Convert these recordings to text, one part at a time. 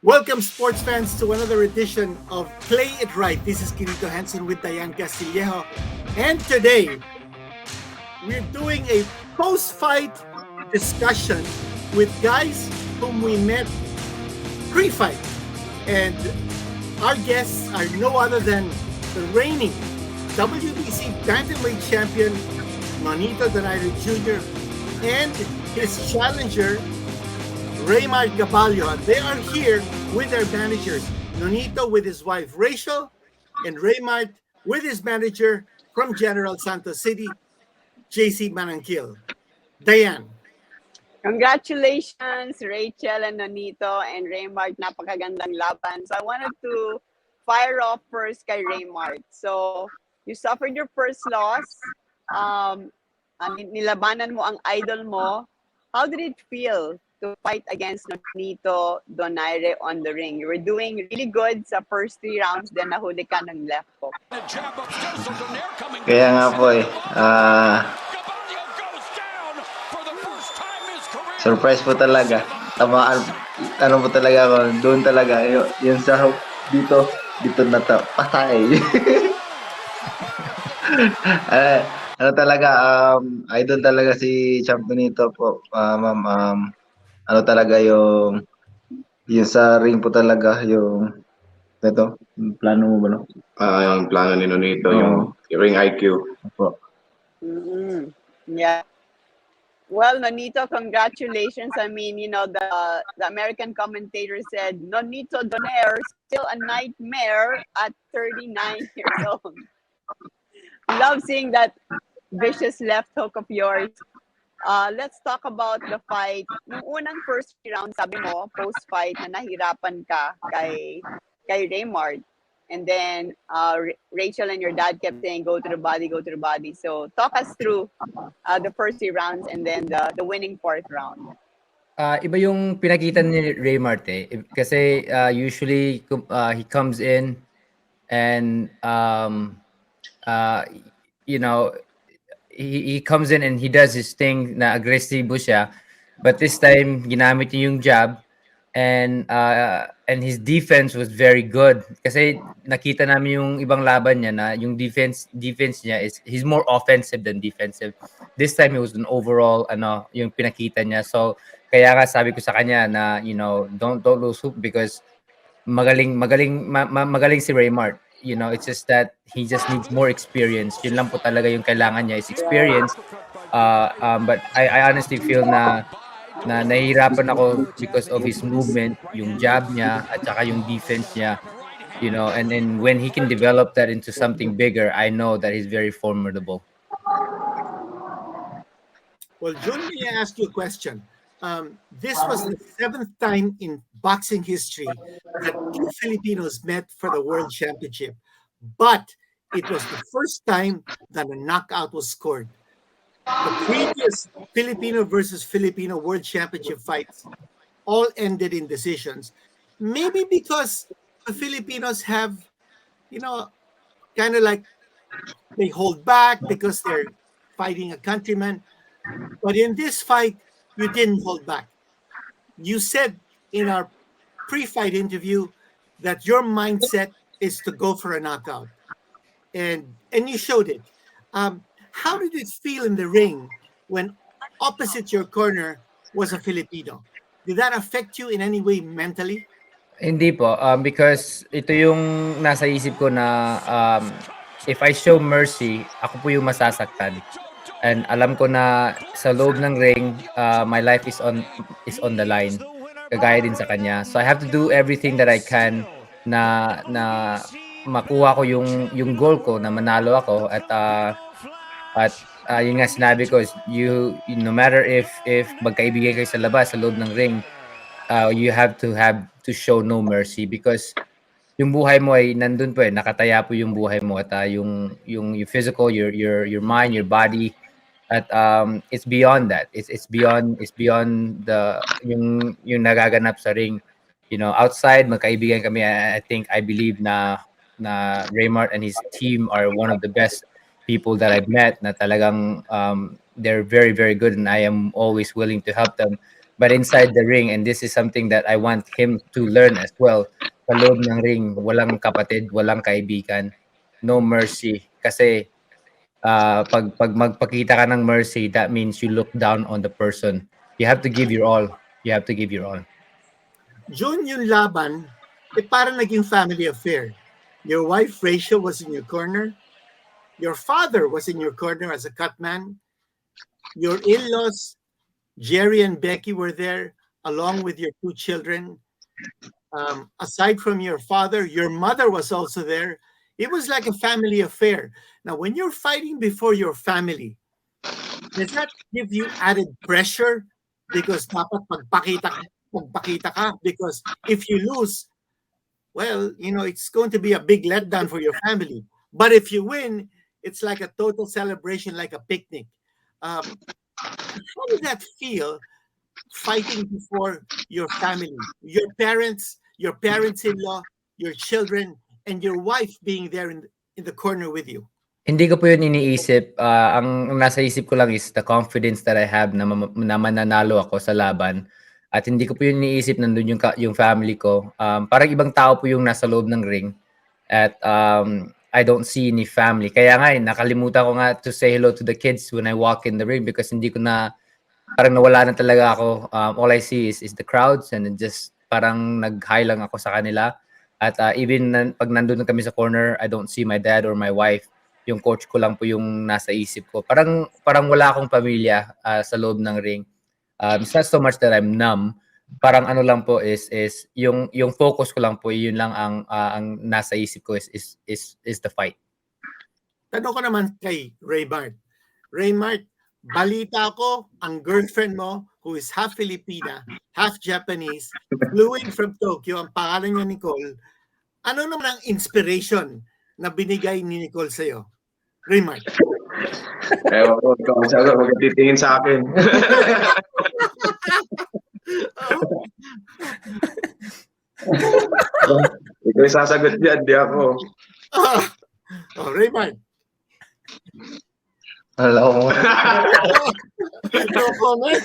Welcome, sports fans, to another edition of Play It Right. This is Quinito Henson with Dyan Castillejo. And today, we're doing a post-fight discussion with guys whom we met pre-fight. And our guests are no other than the reigning WBC Bantamweight champion, Nonito Jr., and his challenger, Reymart Gaballo. They are here with their managers. Nonito with his wife Rachel, and Reymart with his manager from General Santos City, JC Manangkil. Dyan. Congratulations, Rachel and Nonito and Reymart. Napakagandang laban. So I wanted to fire off first kay Reymart. So you suffered your first loss. Nilabanan mo ang idol mo. How did it feel to fight against Nonito, Donaire on the ring? You were doing really good sa first 3 rounds, then nahuli ka ng left hook. Kaya nga po surprise po talaga. Tamaan, po talaga ako, doon talaga, yung sa hook, dito na to, patay. Idol talaga si Champ Nonito po, ma'am. Talaga yung sa ring po talaga yung plano mo ba, no? Yung plano ni Nonito, yung ring IQ. Po. Yeah. Well, Nonito, congratulations. I mean, the American commentator said Nonito Donaire still a nightmare at 39 years old. Love seeing that vicious left hook of yours. Let's talk about the fight. Nung unang first round, sabi mo, post-fight, na nahirapan ka kay Reymart. And then Rachel and your dad kept saying, go to the body, go to the body. So talk us through the first 3 rounds and then the winning 4th round. Iba yung pinakita ni Reymart kasi usually he comes in and he comes in and he does his thing na agresibo siya, but this time ginamit niya yung jab and his defense was very good kasi nakita namin yung ibang laban niya na yung defense niya is he's more offensive than defensive. This time it was an overall yung pinakita niya, so kaya nga sabi ko sa kanya na don't lose hope because magaling si Reymart. It's just that he just needs more experience. Yun lang po talaga yung kailangan niya is experience. But I honestly feel na nahihirapan ako because of his movement, yung jab niya at saka yung defense niya. And then when he can develop that into something bigger, I know that he's very formidable. Well, Jun, may I ask you a question? This was the 7th time in boxing history that 2 Filipinos met for the World Championship, but it was the first time that a knockout was scored. The previous Filipino versus Filipino World Championship fights all ended in decisions, maybe because the Filipinos have, kind of like they hold back because they're fighting a countryman. But in this fight, you didn't hold back. You said in our pre-fight interview that your mindset is to go for a knockout. And you showed it. How did it feel in the ring when opposite your corner was a Filipino? Did that affect you in any way mentally? Hindi po, because ito yung nasa isip ko na if I show mercy, ako po yung masasaktan. And alam ko na sa loob ng ring, my life is on the line. Kagaya din sa kanya. So I have to do everything that I can na makuha ko yung goal ko na manalo ako at yun nga sinabi ko is you no matter if magkaibigan kayo sa labas sa loob ng ring, you have to show no mercy because yung buhay mo ay nandun po nakataya po yung buhay mo at yung physical, your mind, your body. At it's beyond that. It's beyond the yung nagaganap sa ring. Outside magkaibigan kami. I believe na Reymart and his team are one of the best people that I've met. Na talagang they're very very good, and I am always willing to help them. but inside the ring, and this is something that I want him to learn as well. Sa loob ng ring, walang kapatid, walang kaibigan, no mercy. Kasi pag magpakita ka ng mercy, that means you look down on the person. You have to give your all. You have to give your all. June, yung laban, parang naging family affair. Your wife, Rachel, was in your corner. Your father was in your corner as a cutman. Your in-laws, Jerry and Becky, were there, along with your 2 children. Aside from your father, your mother was also there. It was like a family affair. Now, when you're fighting before your family, does that give you added pressure? Because dapat magpakita ka. Because if you lose, well, it's going to be a big letdown for your family. But if you win, it's like a total celebration, like a picnic. How does that feel, fighting before your family, your parents-in-law, your children, and your wife being there in the corner with you? Hindi ko po yun iniisip. Ang nasa isip ko lang is the confidence that I have na mananalo ako sa laban. At hindi ko po yun iniisip nandun yung family ko. Parang ibang tao po yung nasa loob ng ring. At I don't see any family. Kaya nga, nakalimutan ko nga to say hello to the kids when I walk in the ring because hindi ko na, parang nawala na talaga ako. All I see is the crowds and just parang nag-hi lang ako sa kanila. At even pag nandun kami sa corner, I don't see my dad or my wife. Yung coach ko lang po yung nasa isip ko. Parang wala akong pamilya sa loob ng ring. It's not so much that I'm numb. Parang ano lang po is yung focus ko lang po, yun lang ang nasa isip ko is the fight. Tanong ko naman kay Reymart. Reymart, balita ko ang girlfriend mo, who is half Filipina, half Japanese, flew in from Tokyo, ang pangalan niya Nicole. Ano naman ang inspiration na binigay ni Nicole sa'yo? Reymart. Ewan ko, ikaw masyado magtitingin sa akin. Ikaw yung sasagot yan, di ako. Reymart. Alam ko. No comment.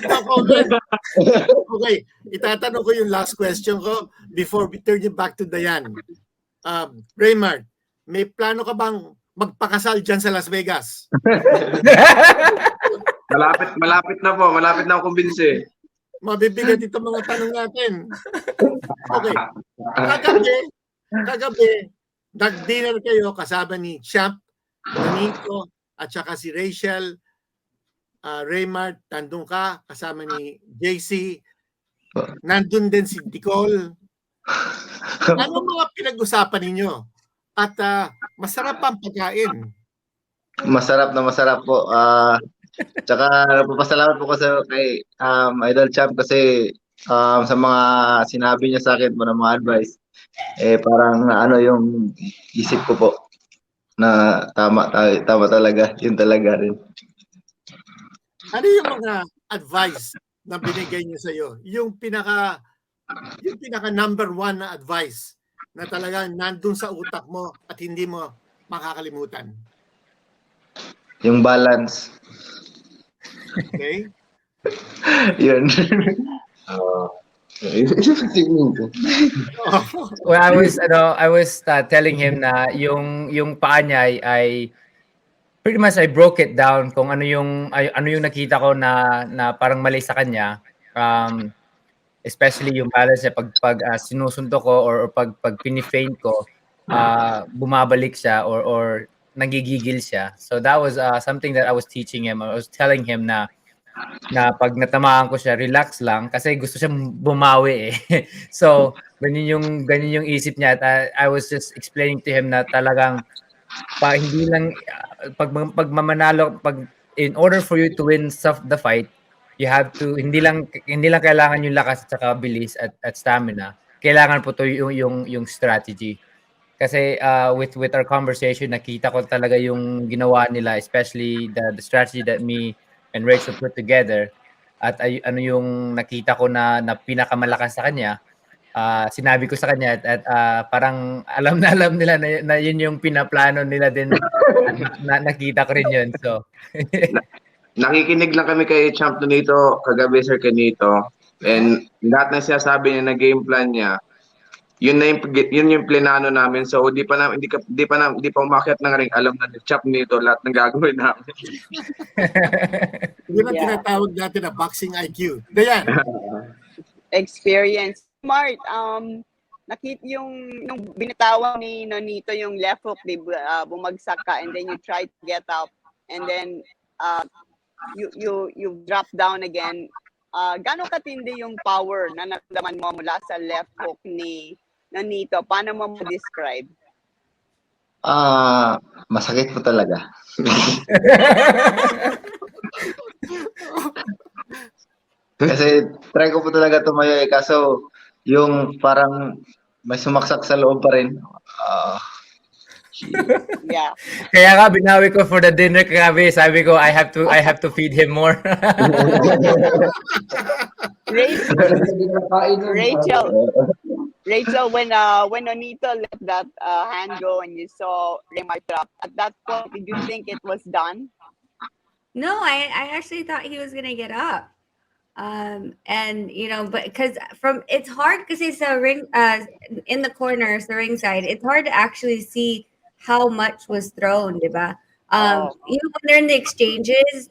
Okay, itatanong ko yung last question ko before we turn it back to Dyan. Reymart, may plano ka bang magpakasal dyan sa Las Vegas? Malapit na po. Malapit na ako kumbinsi. Mabibigat itong mga tanong natin. Okay. Kagabi, nag-dinner kayo kasama ni Champ, Nonito, at saka si Rachel, Reymart, nandun ka, kasama ni JC. Nandun din si Nicole. Ano mga pinag-usapan ninyo? At masarap ang pagkain. Masarap po. Tsaka napapasalamat po kasi kay Idol Champ kasi sa mga sinabi niya sa akin po ng mga advice. Parang yung isip ko po na tama talaga. Yun talaga rin. Ano yung mga advice na binigay niya sa iyo? Yung pinaka number 1 na advice na talagang nandun sa utak mo at hindi mo makakalimutan. Yung balance. Okay? Yun. Well, I was telling him na yung paa niya ay pretty much I broke it down kung ano yung nakita ko na parang mali sa kanya. Especially yung balance niya pag sinusuntok ko or pag pinifeint ko, bumabalik siya or nagigigil siya. So that was something that I was teaching him. I was telling him na pag natamaan ko siya, relax lang kasi gusto siya bumawi eh. So ganyan yung isip niya. I was just explaining to him na talagang hindi lang pag mamanalo, in order for you to win the fight, you have to hindi lang kailangan yung lakas at saka bilis at stamina. Kailangan po to yung strategy. Kasi with our conversation, nakita ko talaga yung ginawa nila, especially the strategy that me and Rachel put together. At ano yung nakita ko na pinakamalakas sa kanya. Sinabi ko sa kanya at parang alam nila na yun yung pinaplano nila din at nakita ko rin yun. So Nakikinig lang kami kay Champ Nonito kagabi, Sir Quinito. And lahat ng sinasabi niya na game plan niya, yun yung plinano namin. So di pa umakyat ng ring, alam na ni Chap nito lahat ng gagawin namin. Yun ang Yeah. tinatawag natin na boxing IQ. Dayan. Experience. Smart. Nung binitawan ni Nonito yung left hook, bumagsak ka, and then you try to get up, and then you drop down again. Gano'ng katindi yung power na naramdaman mo mula sa left hook ni Nonito? Paano mo describe? Masakit po talaga. Kasi try ko po talaga tumayo kaso yung parang may sumaksak sa loob pa rin. Yeah. Kaya nga binawi ko for the dinner kagabi. Sabi ko I have to feed him more. Rachel, when Nonito let that hand go and you saw Reymart drop, at that point, did you think it was done? No, I actually thought he was gonna get up. And but because it's hard because it's a ring in the corners, the ring side, it's hard to actually see how much was thrown, diba? Even when they're in the exchanges,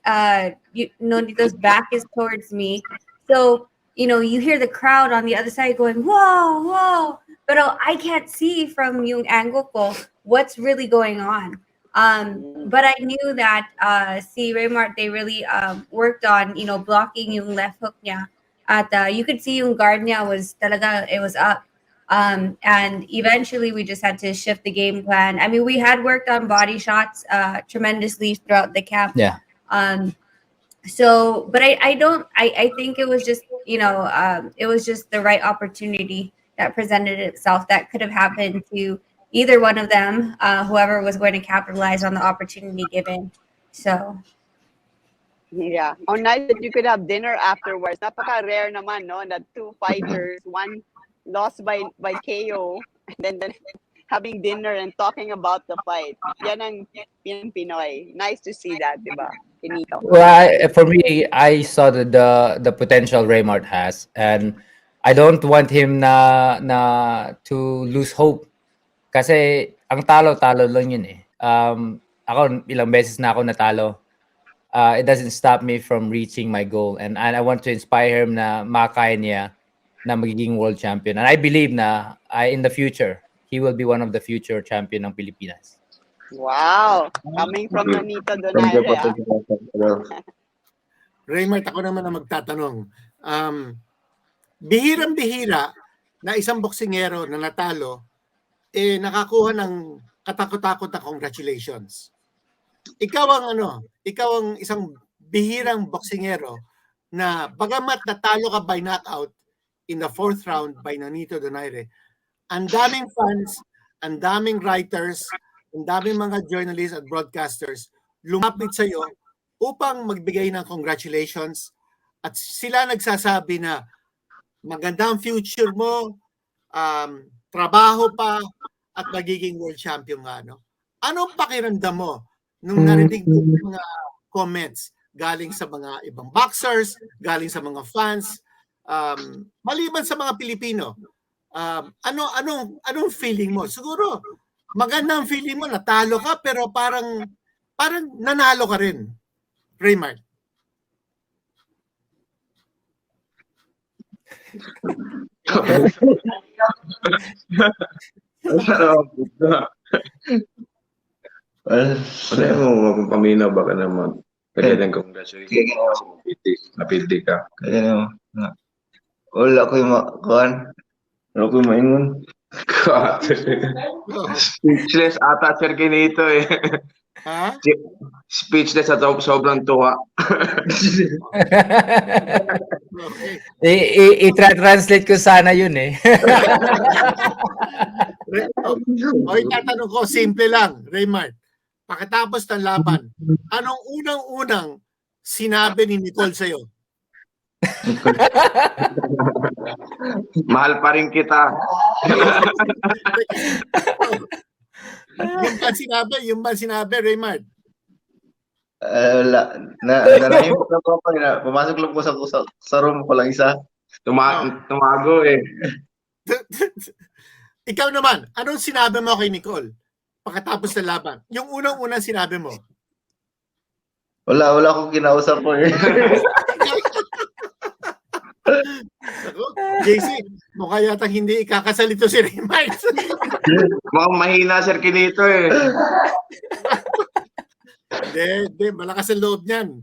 Nonito's back is towards me. So, you hear the crowd on the other side going, whoa, whoa. But I can't see from yung angle ko what's really going on. But I knew that si Reymart, they really worked on, blocking yung left hook niya. At you could see yung guard niya it was up. And eventually we just had to shift the game plan. I mean, we had worked on body shots tremendously throughout the camp. Yeah. So, but I think it was just, it was just the right opportunity that presented itself that could have happened to either one of them, whoever was going to capitalize on the opportunity given. So. Yeah. Nice that you could have dinner afterwards. Napaka-rare naman, no? That two fighters, one lost by KO, and then having dinner and talking about the fight. Yan ang Pinoy. Nice to see that, diba? Quinito. Well, for me, I saw the potential Reymart has, and I don't want him na to lose hope. Kasi ang talo-talo lang yun eh. Ako ilang beses na ako natalo. It doesn't stop me from reaching my goal, and I want to inspire him na makaya niya na magiging world champion. And I believe na in the future, he will be one of the future champion ng Pilipinas. Wow. Coming from Nonito Donaire. Reymart, ako naman na magtatanong. Bihirang-bihira na isang boksingero na natalo nakakuha ng katakot-takot na congratulations. Ikaw ang isang bihirang boksingero na bagamat natalo ka by knockout in the 4th round by Nonito Donaire, ang daming fans, ang daming writers, ang daming mga journalists at broadcasters lumapit sa iyo upang magbigay ng congratulations at sila nagsasabi na maganda ang future mo, trabaho pa at magiging world champion nga, no? Anong pakiramdam mo nung narinig mo yung mga comments galing sa mga ibang boxers, galing sa mga fans, maliban sa mga Pilipino? Anong feeling mo? Siguro maganda ang feeling mo, natalo ka pero parang nanalo ka rin, Reymart. Ano mo paminaw baka naman. Kaya lang congratulations. Napildi ka. Kaya wala ko yung kuhan. Wala ko yung maingon. Speechless ata Sir Quinito eh. Ha? Speechless at sobrang tuwa. Okay. I-translate ko sana yun eh. O itatanong ko, simple lang, Reymart. Pagkatapos ng laban, anong unang-unang sinabi ni Nicole sa'yo? Mahal pa rin kita. Yung ba sinabi, Reymart? Wala. Nanahimik lang po ako. Pumasok lang po sa room ko lang isa. Tumago eh. Ikaw naman, anong sinabi mo kay Nicole pagkatapos ng laban? Yung unang-unang sinabi mo. Wala akong kinausap po eh. JC, mukha yata hindi ikakasalito si Reymart. Mukhang mahina, Sir Quinito eh. Hindi, malakas ang loob niyan.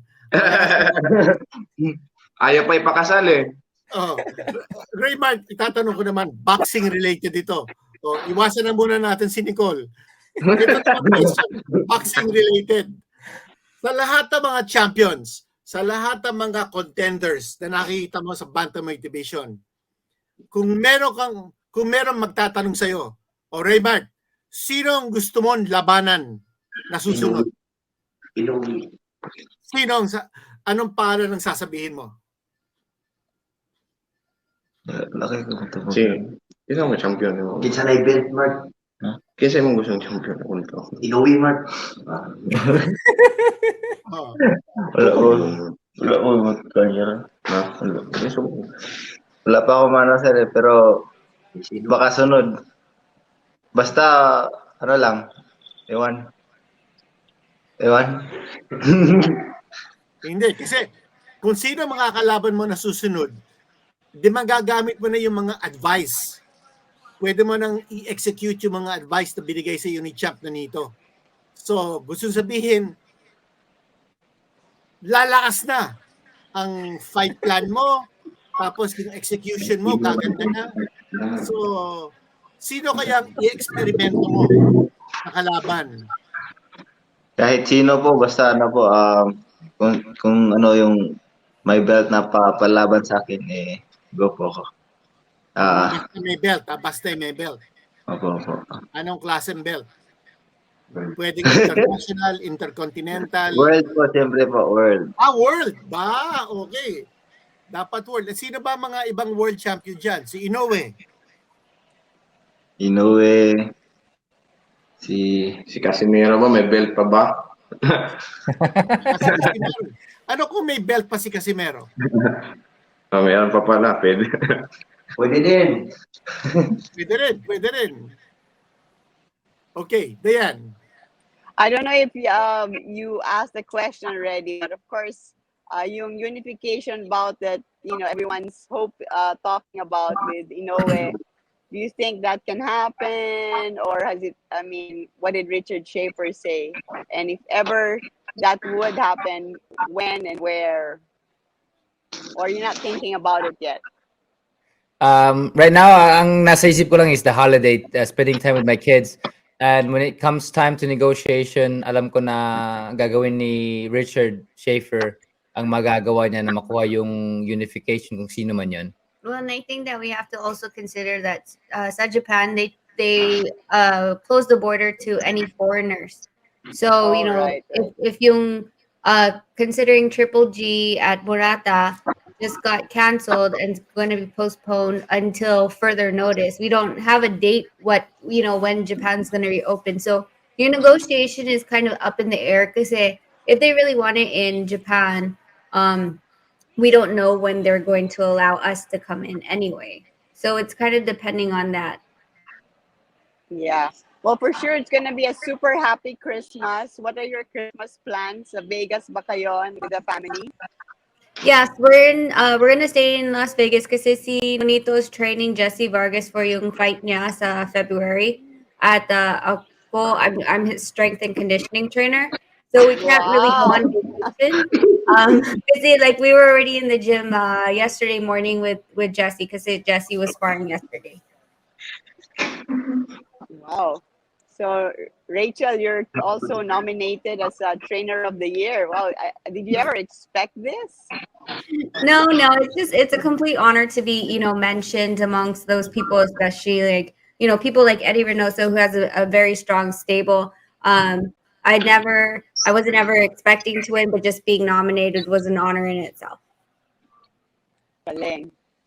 Ayaw pa ipakasal eh. Oh. Reymart, itatanong ko naman, boxing related ito. Iwasan na muna natin si Nicole. Ito naman question, boxing related. Sa lahat ng mga champions, sa lahat ng mga contenders na nakikita mo sa Bantamweight Division, kung meron magtatanong sa'yo, Reymart, sino ang gusto mong labanan na susunod? Anong pangalan ang sasabihin mo? Laki ko ito. Sino mo champion mo? Kinsa na benchmark. Kasi mong gustong champion ako nito. Inuwi, Mark. Wala ko kanya. Wala pa ako mana sir eh, pero baka sunod. Basta ano lang. Ewan. Hindi, kasi kung sino mga kalaban mo na susunod, di magagamit mo na yung mga advice. Pwede mo nang i-execute yung mga advice na binigay sa iyo ni Champ Nonito. So, gusto sabihin, lalakas na ang fight plan mo, tapos yung execution mo, gaganda na. So, sino kaya i-eksperimento mo na kalaban? Kahit sino po, basta ano po, kung ano yung may belt na papalaban sa akin, eh, go po ako. Basta may belt, basta may belt. Opo. Anong klaseng belt? Pwedeng international, intercontinental. World po, siyempre po, world. World ba? Okay. Dapat world. Sino ba mga ibang world champion dyan? Si Inoue. Si Casimiro ba? May belt pa ba? Ano kung may belt pa si Casimiro? Mayroon pa pala. Pwede. Pwede din. Pwede rin. Okay, Dyan. I don't know if you asked the question already, but of course, yung unification bout that everyone's talking about with Inoue. Do you think that can happen, or has it? I mean, what did Richard Schaefer say? And if ever that would happen, when and where? Or you're not thinking about it yet? Right now, ang nasa isip ko lang is the holiday, spending time with my kids. And when it comes time to negotiation, alam ko na gagawin ni Richard Schaefer ang magagawa niya na makuha yung unification kung sino man yun. Well, and I think that we have to also consider that sa Japan, they close the border to any foreigners. So, Right. if yung considering Triple G at Murata just got canceled and it's going to be postponed until further notice. We don't have a date when Japan's going to reopen. So your negotiation is kind of up in the air because if they really want it in Japan, we don't know when they're going to allow us to come in anyway. So it's kind of depending on that. Yeah. Well, for sure, it's going to be a super happy Christmas. What are your Christmas plans? Sa Vegas ba kayo with the family? Yes, we're gonna stay in Las Vegas kasi si Nonito is training Jesse Vargas for yung fight niya sa February. At I'm his strength and conditioning trainer, so we can't really go on vacation. Kasi we were already in the gym yesterday morning with Jesse because Jesse was sparring yesterday. Wow. So, Rachel, you're also nominated as a trainer of the year. Wow. Did you ever expect this? No, it's a complete honor to be, mentioned amongst those people, especially people like Eddie Reynoso, who has a very strong stable. I wasn't ever expecting to win, but just being nominated was an honor in itself.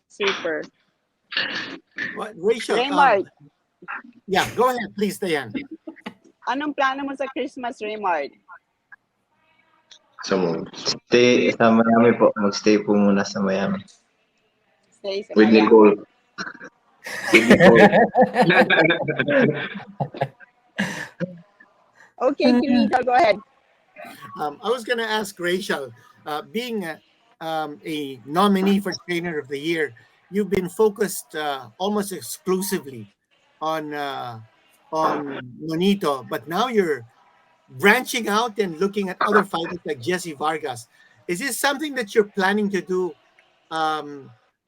Super. Rachel, Reymart. Yeah, go ahead, please, Dyan. Anong plano mo sa Christmas, Reymart? Stay sa Miami po. Mag-stay po muna sa Miami. Say With Maya. Nicole. With Nicole. Okay, Quinito, go ahead. I was going to ask Rachel, being a nominee for Trainer of the Year, you've been focused almost exclusively on Nonito, but now you're branching out and looking at other fighters like Jesse Vargas. Is this something that you're planning to do,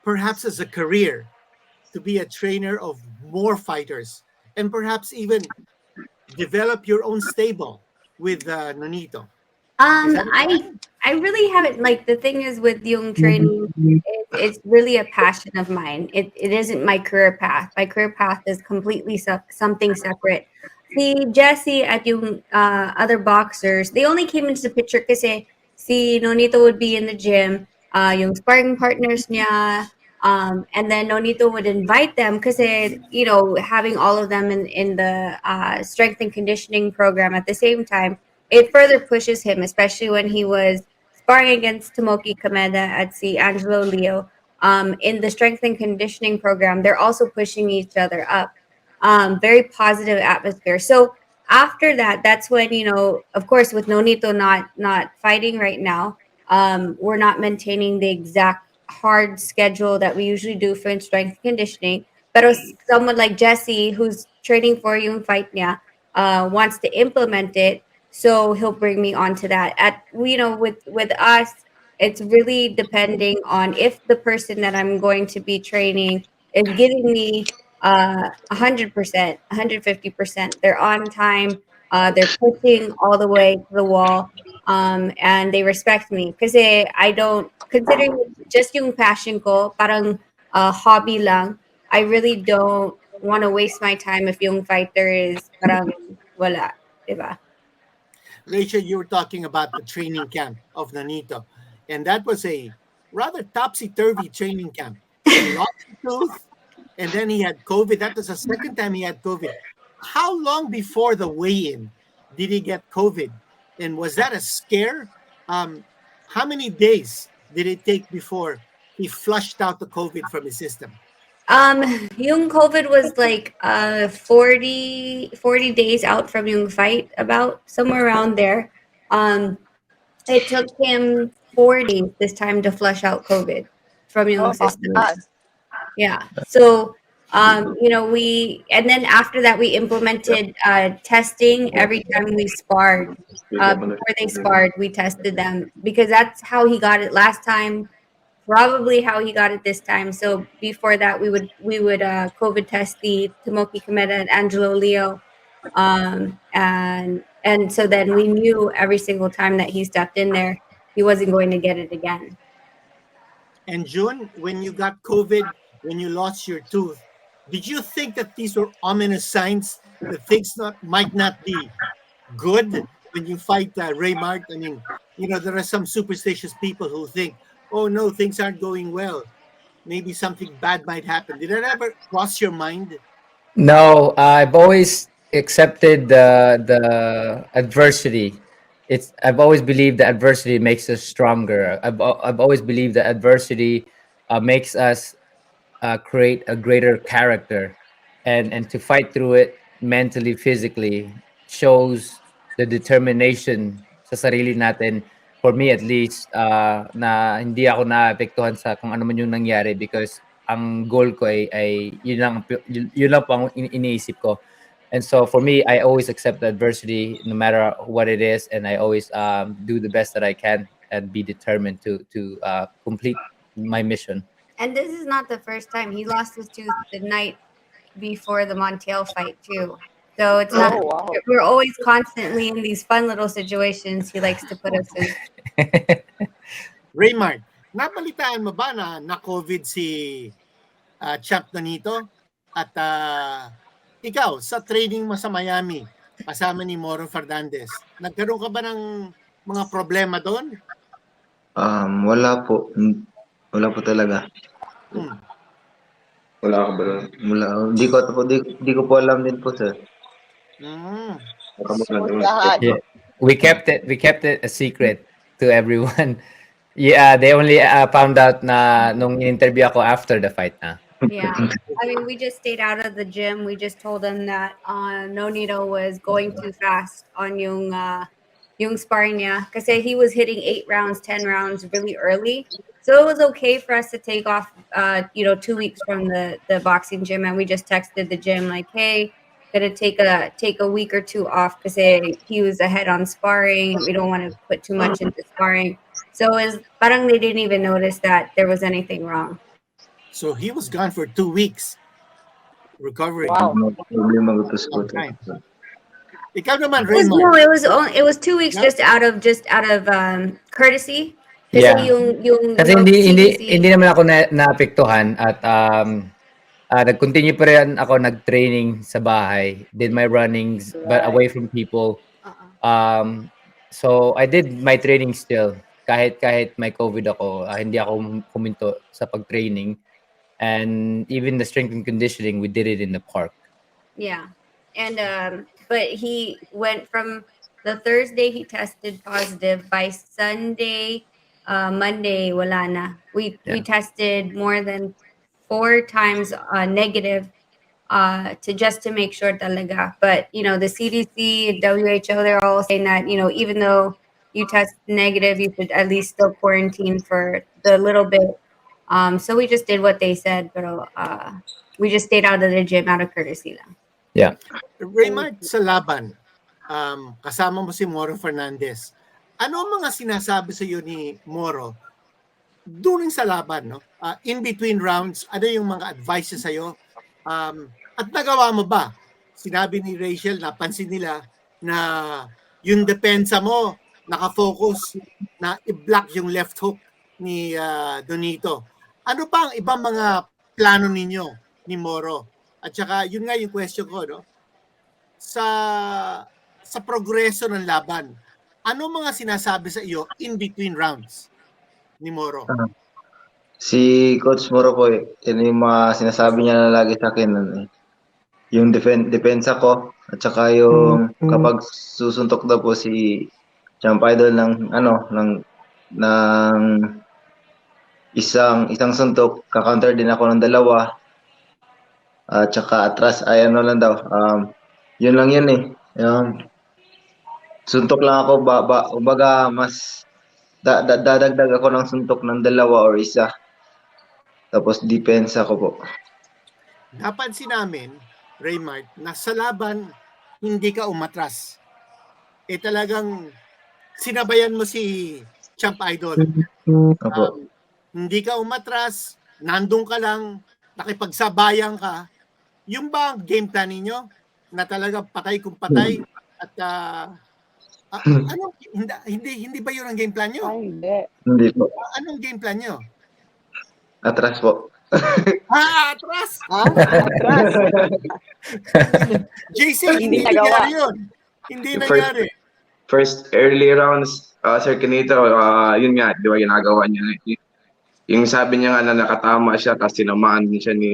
perhaps as a career, to be a trainer of more fighters, and perhaps even develop your own stable with Nonito? Is that a I plan? I really haven't, like, the thing is with yung training, it's really a passion of mine. It isn't my career path. My career path is completely something separate. Si Jesse at yung other boxers, they only came into the picture kasi si Nonito would be in the gym, yung sparring partners niya, and then Nonito would invite them kasi, having all of them in the strength and conditioning program at the same time, it further pushes him, especially when he was sparring against Tomoki Kameda at si Angelo Leo. In the strength and conditioning program, they're also pushing each other up. Very positive atmosphere. So after that, that's when, of course, with Nonito not fighting right now, we're not maintaining the exact hard schedule that we usually do for strength and conditioning. But someone like Jesse, who's training for yung fight niya, wants to implement it, so he'll bring me onto that. With us, it's really depending on if the person that I'm going to be training is giving me 100%, 150%. They're on time. They're pushing all the way to the wall, and they respect me kasi I don't, considering just yung passion ko, parang hobby lang. I really don't want to waste my time if yung fighter is parang wala, diba? Rachel, you were talking about the training camp of Nonito, and that was a rather topsy-turvy training camp. He lost a tooth, and then he had COVID. That was the second time he had COVID. How long before the weigh-in did he get COVID? And was that a scare? How many days did it take before he flushed out the COVID from his system? Yung COVID was like 40 days out from yung fight, about somewhere around there. It took him 4 days this time to flush out COVID from yung Oh, system. fast. Yeah. So, and then after that, we implemented testing every time we sparred. Before they sparred, we tested them because that's how he got it last time. Probably how he got it this time. So before that, we would COVID test the Tomoki Kameda and Angelo Leo, and so then we knew every single time that he stepped in there, he wasn't going to get it again. And June, when you got COVID, when you lost your tooth, did you think that these were ominous signs that things might not be good when you fight Reymart? I mean, there are some superstitious people who think, oh no, things aren't going well. Maybe something bad might happen. Did that ever cross your mind? No, I've always accepted the adversity. I've always believed that adversity makes us stronger. I've always believed that adversity makes us create a greater character, and to fight through it mentally, physically, shows the determination sa sarili natin. For me at least, na hindi ako naapektuhan sa kung ano man yung nangyari, because ang goal ko ay yun lang po ang iniisip ko. And so for me, I always accept the adversity no matter what it is, and I always do the best that I can and be determined to complete my mission. And this is not the first time. He lost his tooth the night before the Montiel fight too. So it's not. Oh, wow. We're always constantly in these fun little situations he likes to put us in. Reymart, nabalitaan mo ba na COVID si Champ Nonito? At ikaw, sa training mo sa Miami, kasama ni Moro Fernandez, nagkaroon ka ba ng mga problema doon? Wala po. Wala po talaga. Wala ka ba doon? Wala. Hindi ko po alam din po, sir. Smooth lahat. Yeah. We kept it a secret to everyone. Yeah, they only found out na nung interview ako after the fight na. Yeah. I mean, we just stayed out of the gym. We just told him that Nonito was going too fast on yung sparring niya. Kasi he was hitting 8 rounds, 10 rounds really early. So it was okay for us to take off, 2 weeks from the boxing gym. And we just texted the gym like, hey, gonna take a week or two off because he was ahead on sparring. We don't want to put too much into sparring. So it was, parang they didn't even notice that there was anything wrong. So he was gone for 2 weeks, recovering. Wow. Problema ko to Okay. Ikaw naman, No, Reymart. it was 2 weeks Yeah. just out of courtesy. Kasi Yeah. yung Kasi CDC, hindi naman ako naapektuhan at nag-continue pa rin ako nag-training sa bahay, did my runnings but Right. away from people. So I did my training still kahit may COVID ako, hindi ako huminto sa pag-training, and even the strength and conditioning we did it in the park. yeah. And but he went from the Thursday he tested positive. By Sunday, Monday wala na. We tested more than 4 times negative to make sure talaga. But the CDC, WHO, they're all saying that even though you test negative, you should at least still quarantine for the little bit. So we just did what they said, but we just stayed out of the gym out of courtesy lang. Yeah. Reymart, sa laban, kasama mo si Moro Fernandez. Ano ang mga sinasabi sa iyo ni Moro during sa laban, no? In between rounds, ano yung mga advices sa iyo? At nagawa mo ba? Sinabi ni Rachel, napansin nila na yung depensa mo nakafocus na i-block yung left hook ni Donito. Ano pa ang ibang mga plano ninyo ni Moro? At saka yun nga yung question ko, no? Sa progreso ng laban, ano mga sinasabi sa iyo in between rounds ni Moro? Si Coach Moro po, yun yung mga sinasabi niya na lagi sa akin. Yung depensa ko, at saka yung kapag susuntok daw po si Champ Idol ng isang suntok, ka-counter din ako ng dalawa. At saka atras ay lang daw. Yun lang yun eh. Yung suntok lang ako, kumbaga mas dadagdag ako ng suntok ng dalawa or isa. Tapos depensa ko po. Napansin namin, Reymart, na sa laban, hindi ka umatras. Talagang sinabayan mo si Champ Idol. Opo. Hindi ka umatras, nandun ka lang, nakipagsabayan ka. Yung ba ang game plan ninyo? Na talaga patay kung patay? At hindi ba yun ang game plan nyo? Ay, hindi. Hindi po. Anong game plan nyo? Atras po. Atras! Atras. JC, hindi Hindi nagawa. nangyari yun. Hindi nangyari. First early rounds, Sir Quinito, yun nga, di ba ginagawa niya. Yung sabi niya nga na nakatama siya kasi tinamaan din siya ni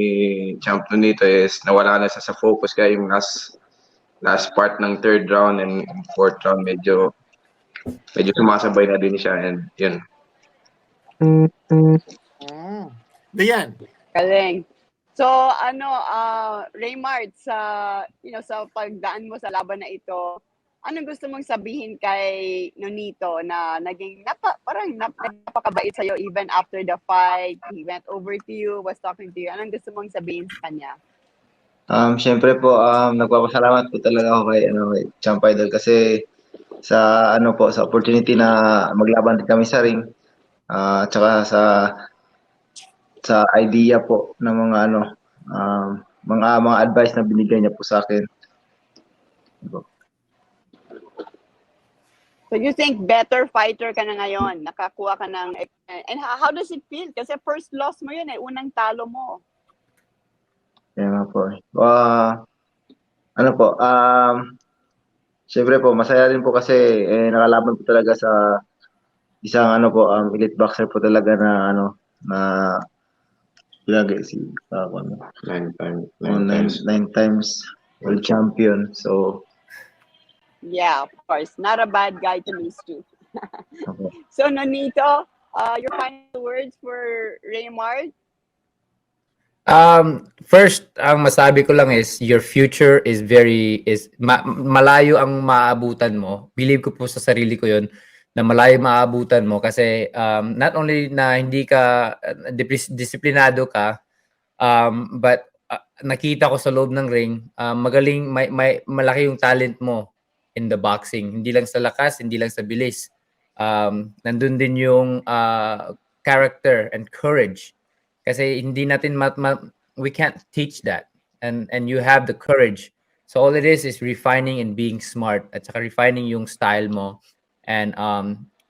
Champ Nonito is nawala na siya sa focus, kaya yung last part ng third round and fourth round medyo sumasabay na din siya, and yun. Dyan. Galing. So, Reymart, sa pagdaan mo sa laban na ito, anong gusto mong sabihin kay Nonito na naging napakabait sa'yo even after the fight? He went over to you, was talking to you. Anong gusto mong sabihin sa kanya? Syempre po, nagpapasalamat po talaga ako kay Champ Idol kasi sa sa opportunity na maglaban din kami sa ring. At saka sa idea po ng mga advice na binigay niya po sa akin. So you think better fighter ka na ngayon? Nakakuha ka ng... And how does it feel? Kasi first loss mo yun unang talo mo. Yan nga po. Siyempre po, masaya din po kasi nakalaban po talaga sa isang elite boxer po talaga na lagi si 9 times world champion. So yeah, of course, not a bad guy to lose to. okay. So Nonito, Your final words for Reymart? First, ang masabi ko lang is your future is malayo ang maaabutan mo. Believe ko po sa sarili ko 'yun na malayo maaabutan mo kasi not only na hindi ka disiplinado ka, but nakita ko sa loob ng ring, magaling may malaki yung talent mo in the boxing. Hindi lang sa lakas, hindi lang sa bilis. Nandun din yung character and courage. Kasi hindi natin we can't teach that. And you have the courage. So all it is refining and being smart at saka refining yung style mo and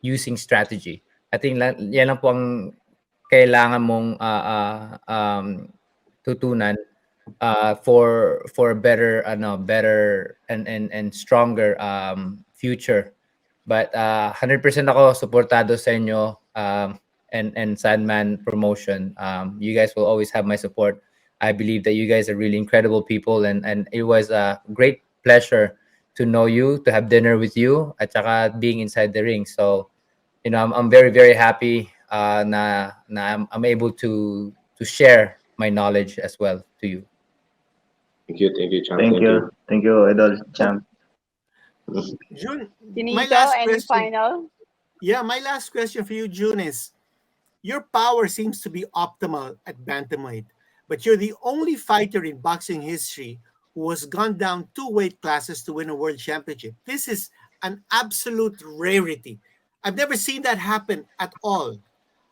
using strategy. I think yan lang po ang kailangan mong tutunan for a better and stronger future. But 100% ako suportado sa inyo and Sandman Promotion. You guys will always have my support. I believe that you guys are really incredible people and it was a great pleasure to know you, to have dinner with you at saka being inside the ring. So, I'm very, very happy na I'm able to share my knowledge as well to you. Thank you, Champ. Thank you, Idol Champ. June, my Quinito, last any question. final? Yeah, my last question for you, June, is your power seems to be optimal at bantamweight, but you're the only fighter in boxing history who has gone down 2 weight classes to win a world championship. This is an absolute rarity. I've never seen that happen at all.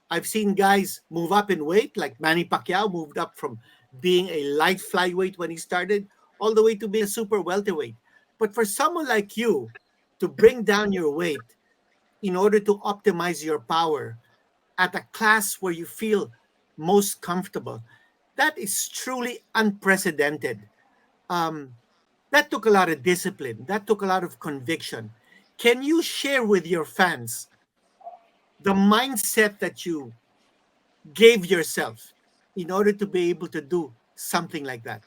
I've seen guys move up in weight, like Manny Pacquiao moved up from being a light flyweight when he started all the way to being a super welterweight. But for someone like you to bring down your weight in order to optimize your power at a class where you feel most comfortable, that is truly unprecedented. That took a lot of discipline. That took a lot of conviction. Can you share with your fans the mindset that you gave yourself in order to be able to do something like that?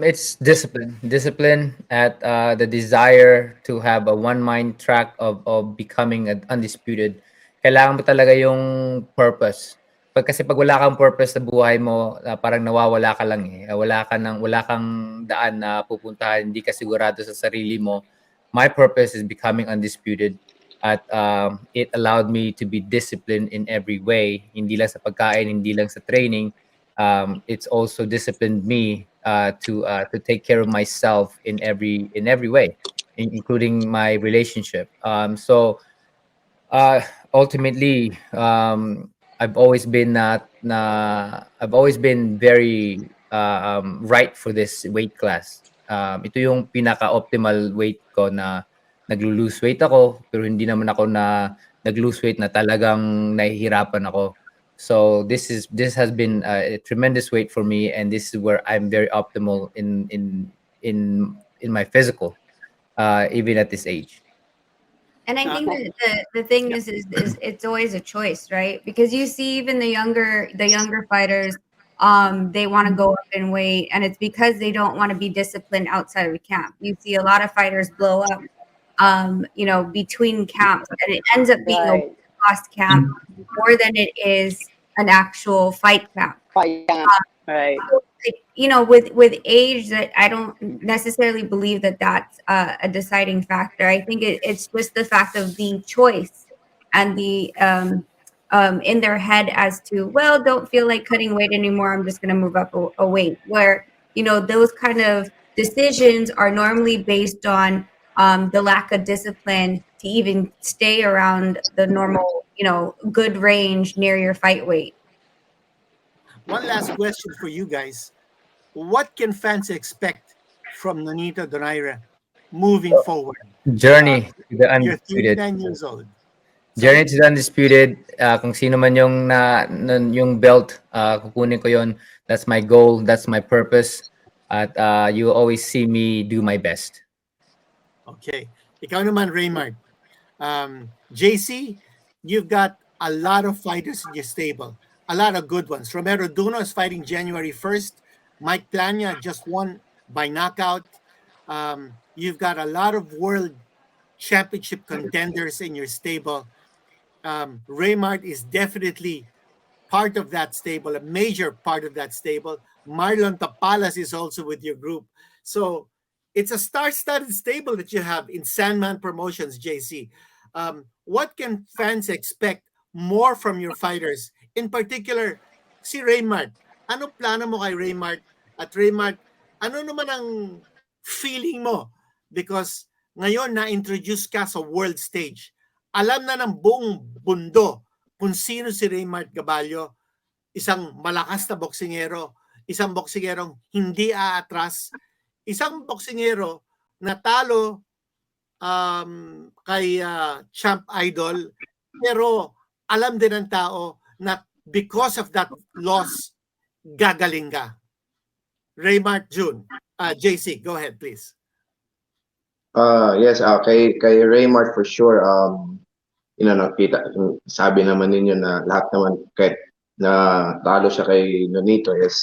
It's discipline at the desire to have a one mind track of becoming undisputed. Kailangan mo talaga yung purpose. Kasi pag wala kang purpose sa buhay mo, parang nawawala ka lang eh. Wala kang daan na pupuntahan, hindi ka sigurado sa sarili mo. My purpose is becoming undisputed at it allowed me to be disciplined in every way. Hindi lang sa pagkain, hindi lang sa training. It's also disciplined me to take care of myself in every way, including my relationship. So ultimately, I've always been very right for this weight class. Ito yung pinaka-optimal weight ko na naglo-lose weight ako, pero hindi naman ako na nag-lose weight na talagang nahihirapan ako. So this has been a tremendous weight for me, and this is where I'm very optimal in my physical, even at this age. And I think that the thing is it's always a choice, right? Because you see even the younger fighters, they want to go up in weight, and it's because they don't want to be disciplined outside of the camp. You see a lot of fighters blow up, between camps, and it ends up being a cost camp more than it is an actual fight camp. Right. With age, that I don't necessarily believe that that's a deciding factor. I think it's just the fact of the choice and the in their head as to, well, don't feel like cutting weight anymore, I'm just going to move up a weight, where those kind of decisions are normally based on the lack of discipline to even stay around the normal good range near your fight weight. One last question for you guys. What can fans expect from Nonito Donaire moving forward? Journey to the You're undisputed. 39 years old. Journey to the undisputed. Kung sino man yung belt, kukunin ko yon. That's my goal. That's my purpose. At you always see me do my best. Okay. Ikaw naman, Reymart. JC, you've got a lot of fighters in your stable. A lot of good ones. Romero Duno is fighting January 1st. Mike Plania just won by knockout. You've got a lot of world championship contenders in your stable. Reymart is definitely part of that stable, a major part of that stable. Marlon Tapalas is also with your group. So it's a star-studded stable that you have in Sandman Promotions, JC. What can fans expect more from your fighters? In particular, si Reymart. Ano plano mo kay Reymart? At Reymart, ano naman ang feeling mo? Because ngayon na-introduce ka sa world stage. Alam na ng buong mundo kung sino si Reymart Gaballo. Isang malakas na boksingero, isang boksingerong hindi aatras, isang boksingero na talo kay Champ Idol, pero alam din ng tao na because of that loss, gagaling ka. Reymart June. JC, go ahead, please. Yes, kay Reymart for sure. Nakita, sabi naman ninyo na lahat naman kahit na talo siya kay Nonito is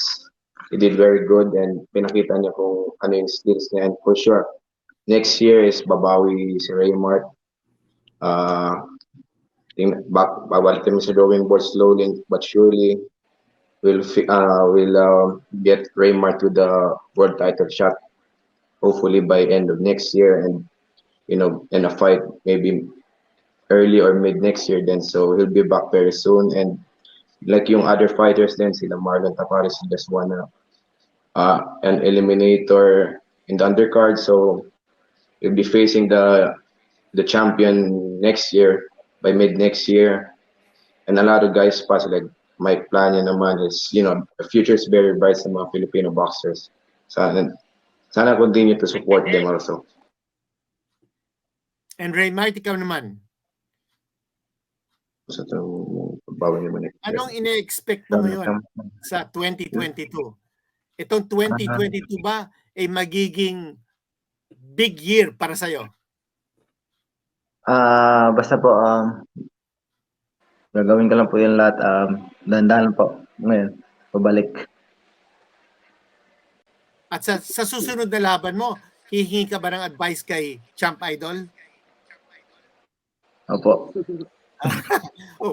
he did very good and pinakita niya kung ano yung skills niya, and for sure next year is babawi si Reymart. Babalik kami sa drawing board slowly but surely. We'll get Reymart to the world title shot hopefully by end of next year, and in a fight maybe early or mid next year then, so he'll be back very soon. And like yung other fighters then, sila Marlon Tapares just won an eliminator in the undercard, so he'll be facing the champion next year by mid next year. And a lot of guys pa like Mike Plania naman is, the future is very bright sa mga Filipino boxers. Sana continue to support them also. And Reymart, ikaw naman. Anong ine-expect mo ngayon sa 2022? Itong 2022 ba ay magiging big year para sa'yo? Basta po, gagawin ko lang po yung lahat. Dahan-dahan po ngayon, pabalik. At sa susunod na laban mo, hihingi ka ba ng advice kay Champ Idol? Opo.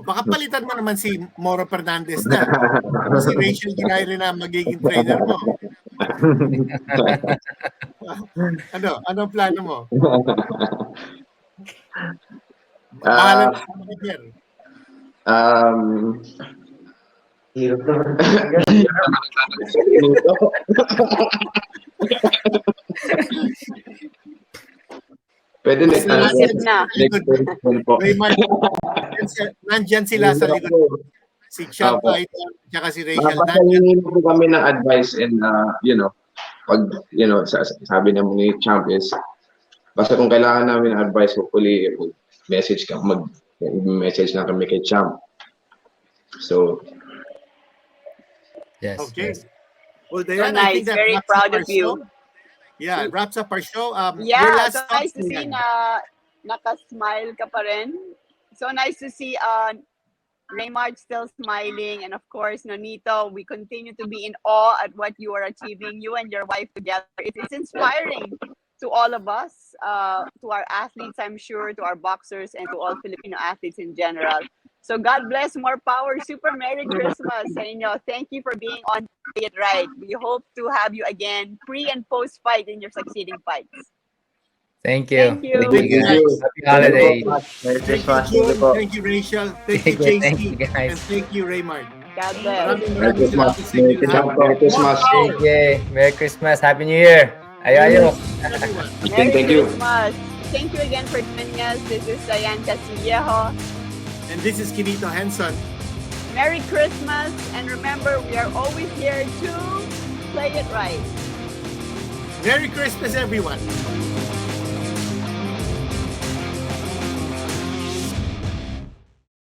Baka palitan mo naman si Moro Fernandez na. Si Rachel Giraire na magiging trainer mo. Anong plano mo? Bahala na sa manager. Hirap naman. Pwede next na. Reymart, nandyan sila sa likod. Si Champ Idol, tsaka si Rachel. Papasangin po kami ng advice and, pag, sabi naman ni Champ is, basta kung kailangan namin ng advice, hopefully, message na kami kay Champ. So, yes. Okay. Yes. Well, So Dyan, I nice. think that Very wraps proud up of our you. show. Yeah, it wraps up our show. Your Yeah, last so thoughts, nice to see Dyan. na naka-smile ka pa rin. So nice to see Reymart still smiling, and of course, Nonito, we continue to be in awe at what you are achieving, you and your wife together. It's inspiring to all of us, to our athletes, I'm sure, to our boxers, and to all Filipino athletes in general. So God bless, more power, super Merry Christmas sa inyo. Thank you for being on Play It Right. We hope to have you again pre and post fight in your succeeding fights. Thank you. Thank you. Thank you guys. Happy holidays. Merry Thank you, Christmas. June. Thank you, Rachel. Thank you, JC. Thank you, guys. And thank you, Reymart. God bless. Merry Christmas. Merry Merry Christmas. Yay. Merry Christmas. Happy New Year. Ayo. Merry Thank you. Christmas. Thank you again for joining us. This is Dyan Castillejo. And this is Quinito Henson. Merry Christmas. And remember, we are always here to play it right. Merry Christmas, everyone.